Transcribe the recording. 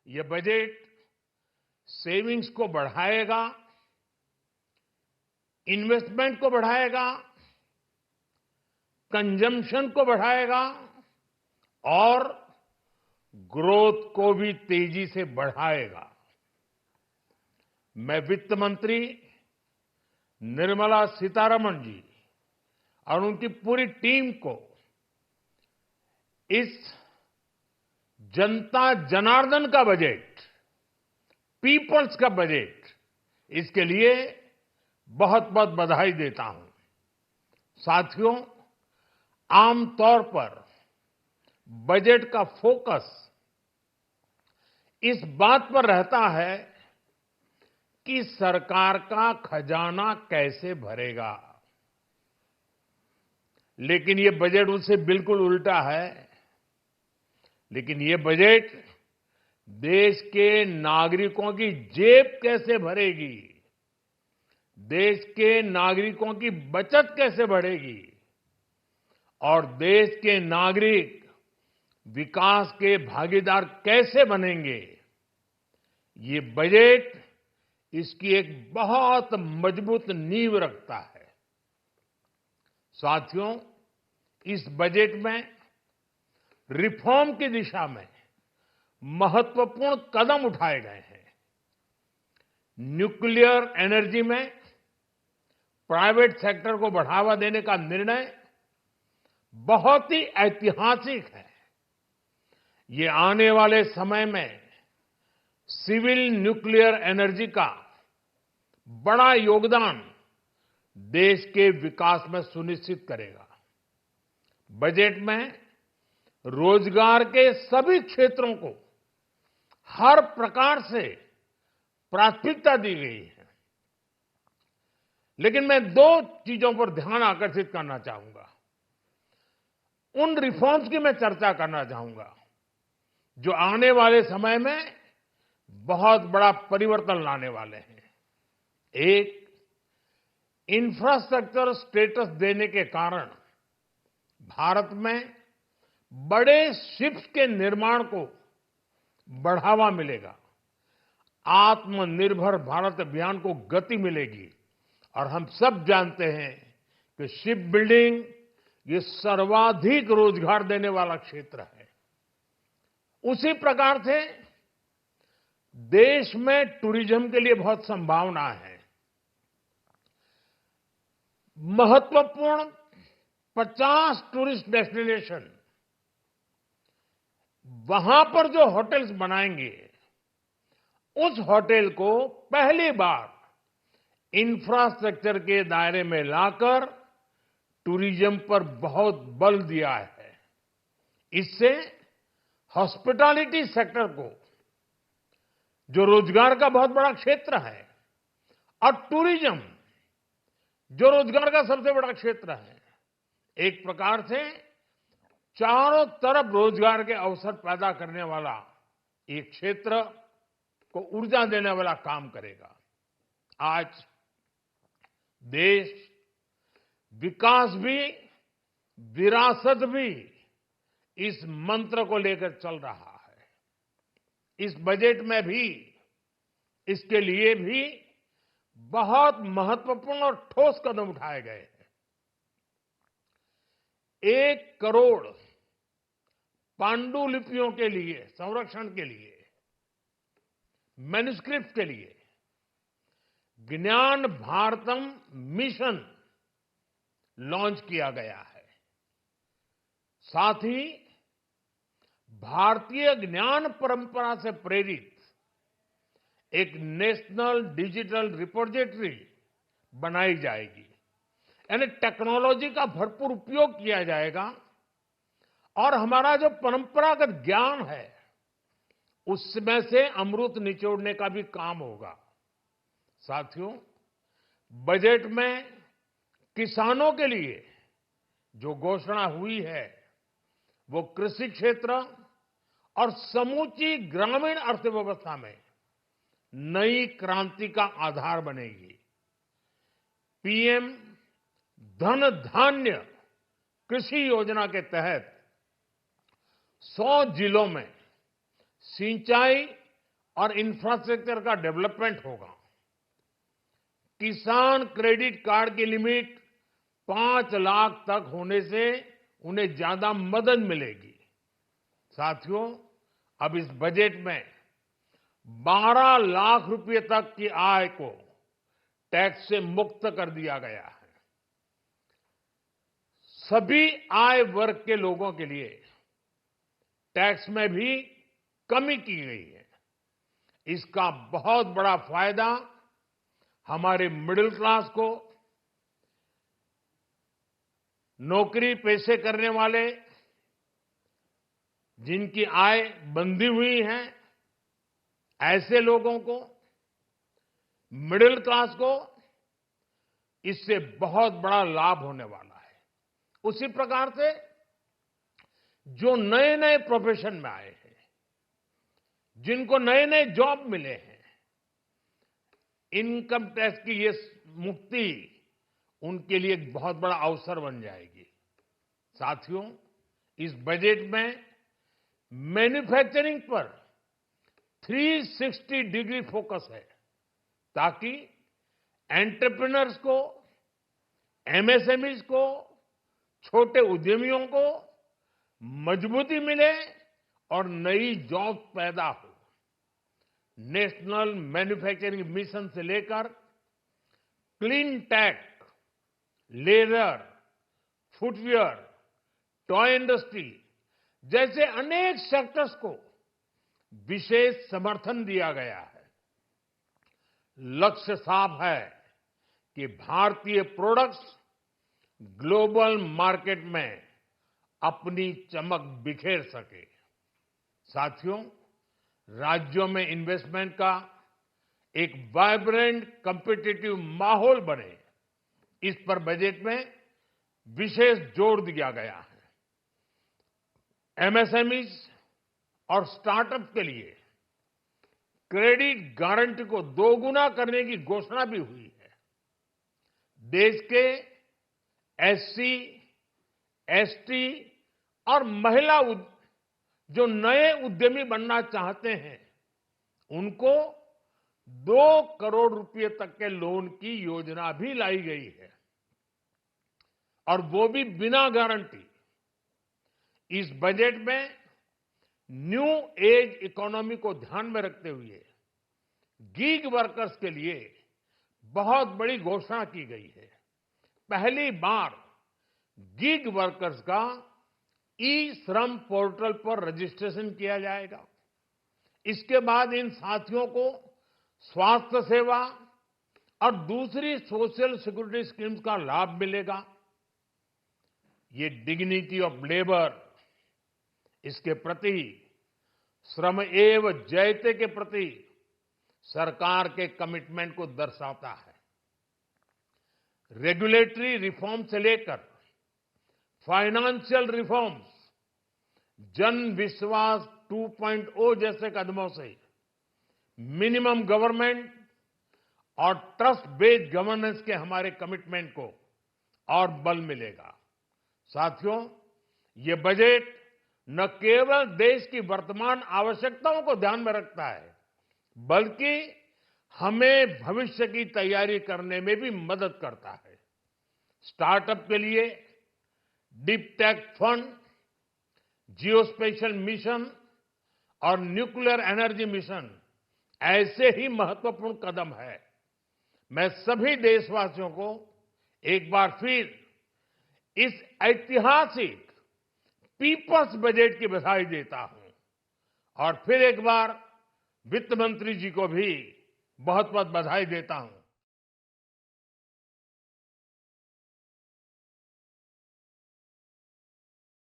ये budget savings को बढ़ाएगा, इन्वेस्टमेंट को बढ़ाएगा, कंजम्पशन को बढ़ाएगा और ग्रोथ को भी तेजी से बढ़ाएगा। मैं वित्त मंत्री निर्मला सीतारमण जी और उनकी पूरी टीम को इस जनता जनार्दन का बजट, पीपल्स का बजट, इसके लिए बहुत बहुत बधाई देता हूं। साथियों, आमतौर पर बजट का फोकस इस बात पर रहता है कि सरकार का खजाना कैसे भरेगा, लेकिन ये बजट उससे बिल्कुल उल्टा है। लेकिन ये बजट देश के नागरिकों की जेब कैसे भरेगी, देश के नागरिकों की बचत कैसे बढ़ेगी और देश के नागरिक विकास के भागीदार कैसे बनेंगे, ये बजट इसकी एक बहुत मजबूत नींव रखता है। साथियों, इस बजट में रिफॉर्म की दिशा में महत्वपूर्ण कदम उठाए गए हैं। न्यूक्लियर एनर्जी में प्राइवेट सेक्टर को बढ़ावा देने का निर्णय बहुत ही ऐतिहासिक है। ये आने वाले समय में सिविल न्यूक्लियर एनर्जी का बड़ा योगदान देश के विकास में सुनिश्चित करेगा। बजट में रोजगार के सभी क्षेत्रों को हर प्रकार से प्राथमिकता दी गई है। लेकिन मैं दो चीजों पर ध्यान आकर्षित करना चाहूंगा। उन रिफॉर्म्स की मैं चर्चा करना चाहूंगा जो आने वाले समय में बहुत बड़ा परिवर्तन लाने वाले हैं। एक, इंफ्रास्ट्रक्चर स्टेटस देने के कारण भारत में बड़े शिप्स के निर्माण को बढ़ावा मिलेगा, आत्मनिर्भर भारत अभियान को गति मिलेगी। और हम सब जानते हैं कि शिप बिल्डिंग ये सर्वाधिक रोजगार देने वाला क्षेत्र है। उसी प्रकार से देश में टूरिज्म के लिए बहुत संभावना है। महत्वपूर्ण 50 टूरिस्ट डेस्टिनेशन, वहां पर जो होटल्स बनाएंगे, उस होटल को पहली बार इंफ्रास्ट्रक्चर के दायरे में लाकर टूरिज्म पर बहुत बल दिया है। इससे हॉस्पिटैलिटी सेक्टर को, जो रोजगार का बहुत बड़ा क्षेत्र है, और टूरिज्म जो रोजगार का सबसे बड़ा क्षेत्र है, एक प्रकार से चारों तरफ रोजगार के अवसर पैदा करने वाला एक क्षेत्र को ऊर्जा देने वाला काम करेगा। आज देश विकास भी, विरासत भी इस मंत्र को लेकर चल रहा है। इस बजट में भी इसके लिए भी बहुत महत्वपूर्ण और ठोस कदम उठाए गए हैं। 1 करोड़ पांडुलिपियों के लिए संरक्षण के लिए, मैन्युस्क्रिप्ट के लिए ज्ञान भारतम मिशन लॉन्च किया गया है। साथ ही भारतीय ज्ञान परंपरा से प्रेरित एक नेशनल डिजिटल रिपोजिटरी बनाई जाएगी। यानी टेक्नोलॉजी का भरपूर उपयोग किया जाएगा और हमारा जो परंपरागत ज्ञान है उसमें से अमृत निचोड़ने का भी काम होगा। साथियों, बजट में किसानों के लिए जो घोषणा हुई है वो कृषि क्षेत्र और समूची ग्रामीण अर्थव्यवस्था में नई क्रांति का आधार बनेगी। पीएम धन धान्य कृषि योजना के तहत 100 जिलों में सिंचाई और इंफ्रास्ट्रक्चर का डेवलपमेंट होगा। किसान क्रेडिट कार्ड की लिमिट 5 लाख तक होने से उन्हें ज्यादा मदद मिलेगी। साथियों, अब इस बजट में 12 लाख रुपए तक की आय को टैक्स से मुक्त कर दिया गया है। सभी आय वर्ग के लोगों के लिए टैक्स में भी कमी की गई है। इसका बहुत बड़ा फायदा हमारे मिडिल क्लास को, नौकरी पेशे करने वाले जिनकी आय बंधी हुई है, ऐसे लोगों को, मिडिल क्लास को इससे बहुत बड़ा लाभ होने वाला है। उसी प्रकार से जो नए नए प्रोफेशन में आए हैं, जिनको नए नए जॉब मिले हैं, इनकम टैक्स की ये मुक्ति उनके लिए एक बहुत बड़ा अवसर बन जाएगी। साथियों, इस बजट में मैन्युफैक्चरिंग पर 360 डिग्री फोकस है, ताकि एंटरप्रेन्योर्स को, एमएसएमईज को, छोटे उद्यमियों को मजबूती मिले और नई जॉब पैदा हो। नेशनल मैन्युफैक्चरिंग मिशन से लेकर clean tech, leather, footwear, toy industry जैसे अनेक सेक्टर्स को विशेष समर्थन दिया गया है। लक्ष्य साफ है कि भारतीय प्रोडक्ट्स ग्लोबल मार्केट में अपनी चमक बिखेर सके। साथियों, राज्यों में इन्वेस्टमेंट का एक वाइब्रेंट कॉम्पिटिटिव माहौल बने, इस पर बजट में विशेष जोर दिया गया है। एमएसएमईज और स्टार्टअप के लिए क्रेडिट गारंटी को दोगुना करने की घोषणा भी हुई है। देश के एससी, एसटी और महिला जो नए उद्यमी बनना चाहते हैं, उनको 2 करोड़ रुपए तक के लोन की योजना भी लाई गई है, और वो भी बिना गारंटी। इस बजट में न्यू एज इकोनॉमी को ध्यान में रखते हुए गीग वर्कर्स के लिए बहुत बड़ी घोषणा की गई है। पहली बार गीग वर्कर्स का ई श्रम पोर्टल पर रजिस्ट्रेशन किया जाएगा। इसके बाद इन साथियों को स्वास्थ्य सेवा और दूसरी सोशल सिक्योरिटी स्कीम्स का लाभ मिलेगा। ये डिग्निटी ऑफ लेबर, इसके प्रति, श्रम एव जयते के प्रति सरकार के कमिटमेंट को दर्शाता है। रेगुलेटरी रिफॉर्म से लेकर फाइनेंशियल रिफॉर्म्स, जन विश्वास 2.0 जैसे कदमों से मिनिमम गवर्नमेंट और ट्रस्ट बेस्ड गवर्नेंस के हमारे कमिटमेंट को और बल मिलेगा। साथियों, ये बजट न केवल देश की वर्तमान आवश्यकताओं को ध्यान में रखता है, बल्कि हमें भविष्य की तैयारी करने में भी मदद करता है। स्टार्टअप के लिए deep tech fund, geospatial mission और न्यूक्लियर एनर्जी मिशन ऐसे ही महत्वपूर्ण कदम है। मैं सभी देशवासियों को एक बार फिर इस ऐतिहासिक पीपल्स बजट की बधाई देता हूं, और फिर एक बार वित्त मंत्री जी को भी बहुत बहुत बधाई देता हूं।